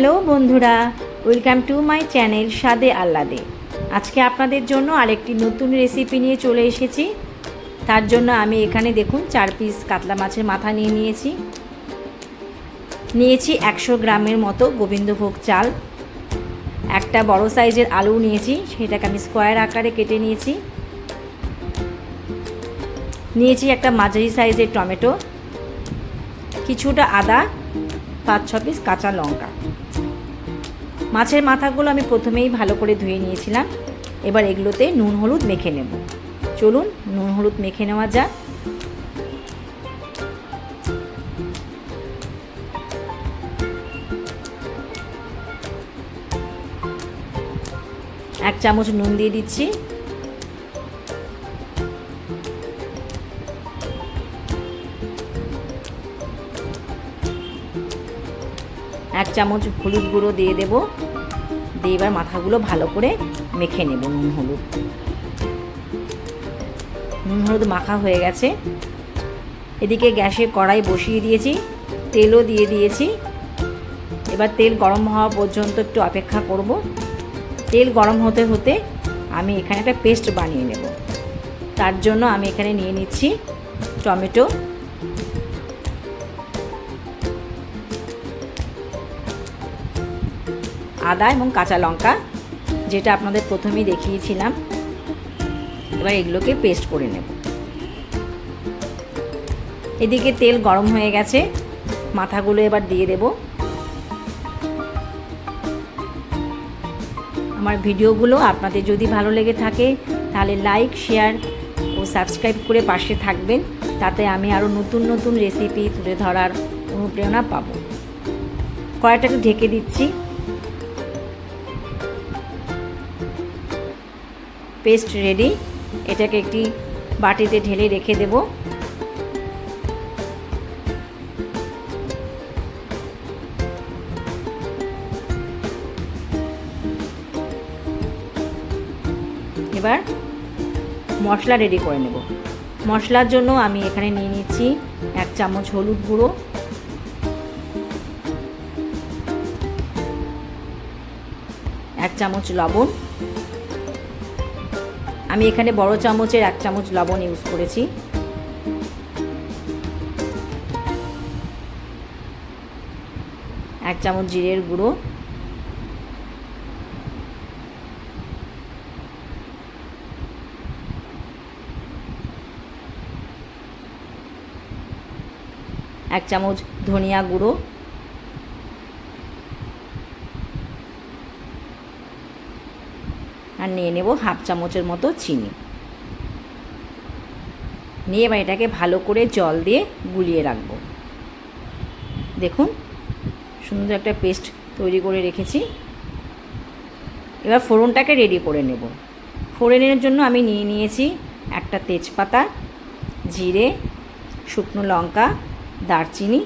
Hello বন্ধুরা, welcome to my channel স্বাদে আহ্লাদে। আজকে আপনাদের জন্য আরেকটি নতুন রেসিপি নিয়ে চলে এসেছি। তার জন্য আমি এখানে দেখুন 4 পিস কাতলা মাছের মাথা নিয়েছি 100 গ্রামের মতো গোবিন্দভোগ চাল, একটা বড় সাইজের আলু নিয়েছি, সেটাকে আমি স্কোয়ার আকারে কেটে নিয়েছি একটা মাঝারি সাইজের টমেটো, কিছুটা আদা, 5-6 পিস কাঁচা লঙ্কা। মাছের মাথাগুলো আমি প্রথমেই ভালো করে ধুয়ে নিয়েছিলাম। এবার এগুলোতে নুন হলুদ মেখে নেব। চলুন নুন হলুদ মেখে নেওয়া যাক। এক চামচ নুন দিয়ে দিচ্ছি, এক চামচ হলুদ গুঁড়ো দিয়ে দেব। দিয়ে এবার মাথাগুলো ভালো করে মেখে নেব। নুন হলুদ মাখা হয়ে গেছে। এদিকে গ্যাসে কড়াই বসিয়ে দিয়েছি, তেলও দিয়ে দিয়েছি। এবার তেল গরম হওয়া পর্যন্ত একটু অপেক্ষা করব। তেল গরম হতে হতে আমি এখানে একটা পেস্ট বানিয়ে নেব। তার জন্য আমি এখানে নিয়ে নিচ্ছি টমেটো, আদা এবং কাঁচা লঙ্কা, যেটা আপনাদের প্রথমেই দেখিয়েছিলাম। এবার এগুলোকে পেস্ট করে নেব। এদিকে তেল গরম হয়ে গেছে, মাথাগুলো এবার দিয়ে দেব। আমার ভিডিওগুলো আপনাদের যদি ভালো লেগে থাকে তাহলে লাইক, শেয়ার ও সাবস্ক্রাইব করে পাশে থাকবেন। তাতে আমি আরও নতুন নতুন রেসিপি তুলে ধরার অনুপ্রেরণা পাব। কড়াইটাকে ঢেকে দিচ্ছি। Paste ready. এটাকে একটি বাটিতে ঢেলে রেখে দেব। এবার মশলা রেডি করে নেব। মশলার জন্য আমি এখানে নিয়ে নিচ্ছি 1 চামচ হলুদ গুঁড়ো, 1 চামচ লবণ। আমি এখানে বড় চামচের 1 চামচ লবণ ইউজ করেছি। 1 চামচ জিরের গুঁড়ো, 1 চামচ ধনিয়া গুঁড়ো, আর নিয়ে নেব 1/2 চামচের মতো চিনি। নিয়ে এবার এটাকে ভালো করে জল দিয়ে গুলিয়ে রাখব। দেখুন সুন্দর একটা পেস্ট তৈরি করে রেখেছি। এবার ফোড়নটাকে রেডি করে নেব। ফোড়নের জন্য আমি নিয়েছি একটা তেজপাতা, জিরে, শুকনো লঙ্কা, দারচিনি,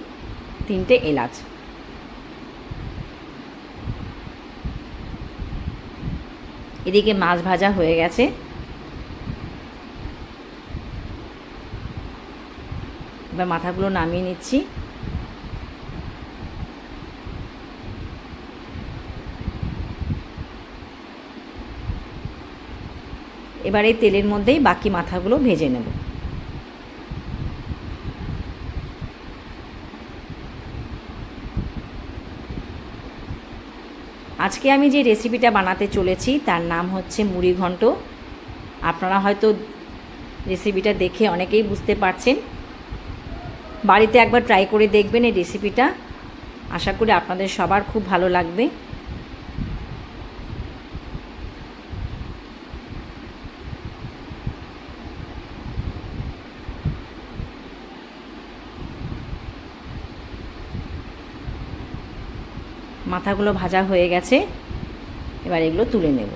3টে এলাচ। এদিকে মাছ ভাজা হয়ে গেছে। এবার মাথাগুলো নামিয়ে নিচ্ছি। এবার এই তেলের মধ্যেই বাকি মাথাগুলো ভেজে নেব। আজকে আমি যে রেসিপিটা বানাতে চলেছি তার নাম হচ্ছে মুড়ি ঘন্ট। আপনারা হয়তো রেসিপিটা দেখে অনেকেই বুঝতে পারছেন। বাড়িতে একবার ট্রাই করে দেখবেন এই রেসিপিটা। আশা করি আপনাদের সবার খুব ভালো লাগবে। মাথাগুলো ভাজা হয়ে গেছে। এবার এগুলো তুলে নেব।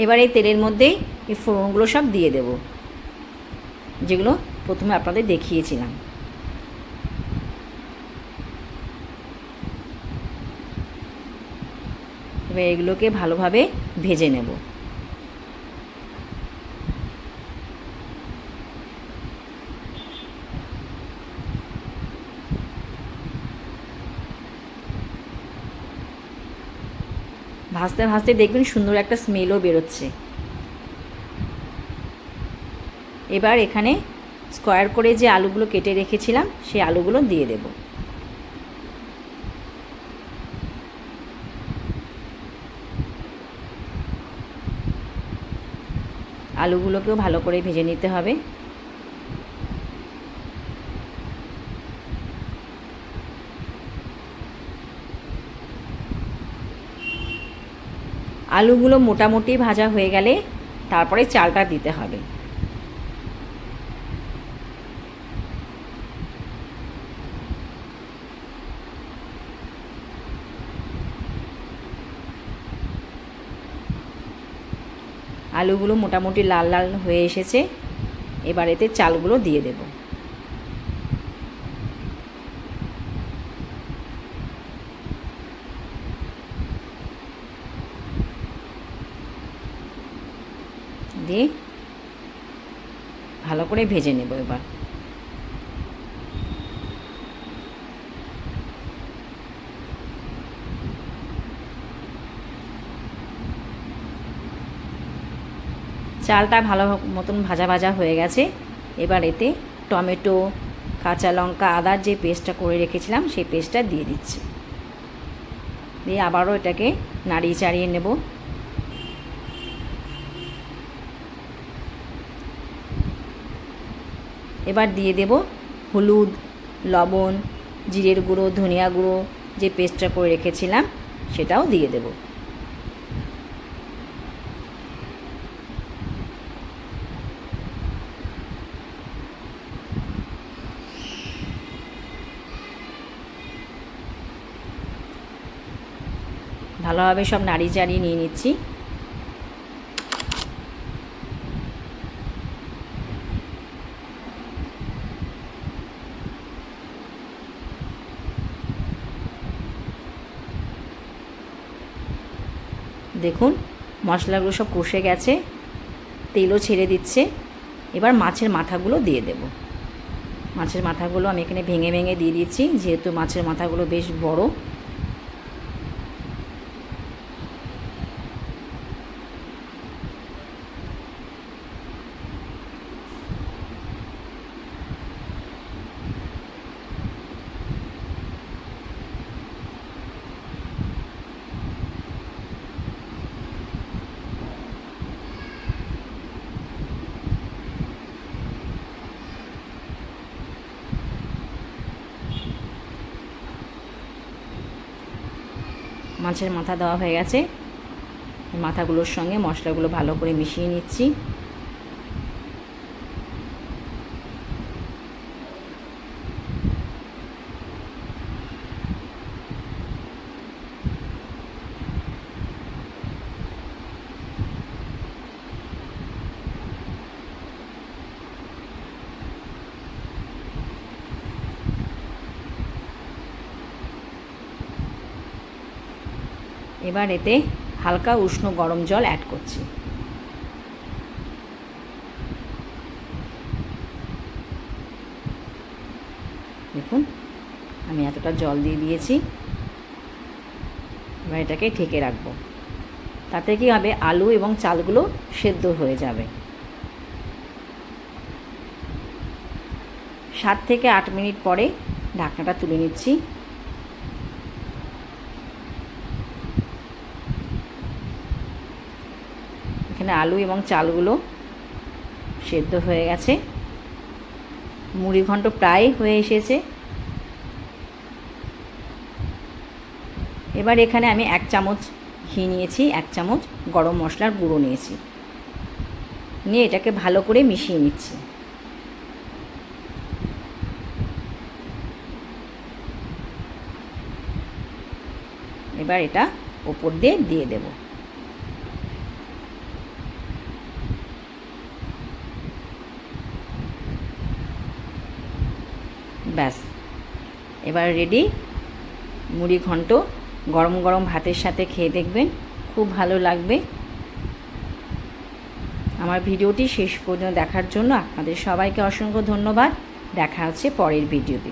এবার এই তেলের মধ্যেই এই ফোড়নগুলো সব দিয়ে দেব, যেগুলো প্রথমে আপনাদের দেখিয়েছিলাম। এবার এগুলোকে ভালোভাবে ভেজে নেব। ভাজতে ভাজতে দেখবেন সুন্দর একটা স্মেলও বেরোচ্ছে। এবার এখানে স্কোয়ার করে যে আলুগুলো কেটে রেখেছিলাম সেই আলুগুলো দিয়ে দেব। আলুগুলোকেও ভালো করে ভেজে নিতে হবে। আলুগুলো মোটামুটি ভাজা হয়ে গেলে তারপরে চালটা দিতে হবে। আলুগুলো মোটামুটি লাল লাল হয়ে এসেছে, এবার এতে চালগুলো দিয়ে দেব। দিয়ে ভালো করে ভেজে নেব। এবার চালটা ভালো মতন ভাজা ভাজা হয়ে গেছে। এবার এতে টমেটো, কাঁচা লঙ্কা, আদার যে পেস্টটা করে রেখেছিলাম সেই পেস্টটা দিয়ে দিচ্ছি। দিয়ে আবারও এটাকে নাড়িয়ে চাড়িয়ে নেব। এবার দিয়ে দেব হলুদ, লবণ, জিরের গুঁড়ো, ধনিয়া গুঁড়ো যে পেস্টটা করে রেখেছিলাম সেটাও দিয়ে দেব। ভালোভাবে সব নাড়িয়ে চাড়িয়ে নিয়ে নিচ্ছি। দেখুন মশলাগুলো সব কষে গেছে, তেলও ছেড়ে দিচ্ছে। এবার মাছের মাথাগুলো দিয়ে দেব। মাছের মাথাগুলো আমি এখানে ভেঙে ভেঙে দিয়ে দিচ্ছি, যেহেতু মাছের মাথাগুলো বেশ বড়। মাছের মাথা দেওয়া হয়ে গেছে, মাথাগুলোর সঙ্গে মশলাগুলো ভালো করে মিশিয়ে নিচ্ছি। এবার এতে হালকা উষ্ণ গরম জল অ্যাড করছি। দেখুন আমি এতটা জল দিয়ে দিয়েছি। এবার এটাকে ঢেকে রাখবো। তাতে কি হবে, আলু এবং চালগুলো সেদ্ধ হয়ে যাবে। 7 থেকে 8 মিনিট পরে ঢাকনাটা তুলে নিচ্ছি। এখানে আলু এবং চালগুলো সেদ্ধ হয়ে গেছে। মুড়ি ঘন্ট প্রায় হয়ে এসেছে। এবার এখানে আমি 1 চামচ ঘি নিয়েছি, 1 চামচ গরম মশলার গুঁড়ো নিয়েছি, নিয়ে এটাকে ভালো করে মিশিয়ে নিচ্ছি। এবার এটা ওপর দিয়ে দিয়ে দেব। ব্যাস, এবার রেডি মুড়ি ঘন্ট গরম গরম ভাতের সাথে খেয়ে দেখবেন, খুব ভালো লাগবে। আমার ভিডিওটি শেষ পর্যন্ত দেখার জন্য আপনাদের সবাইকে অসংখ্য ধন্যবাদ। দেখা হচ্ছে পরের ভিডিওতে।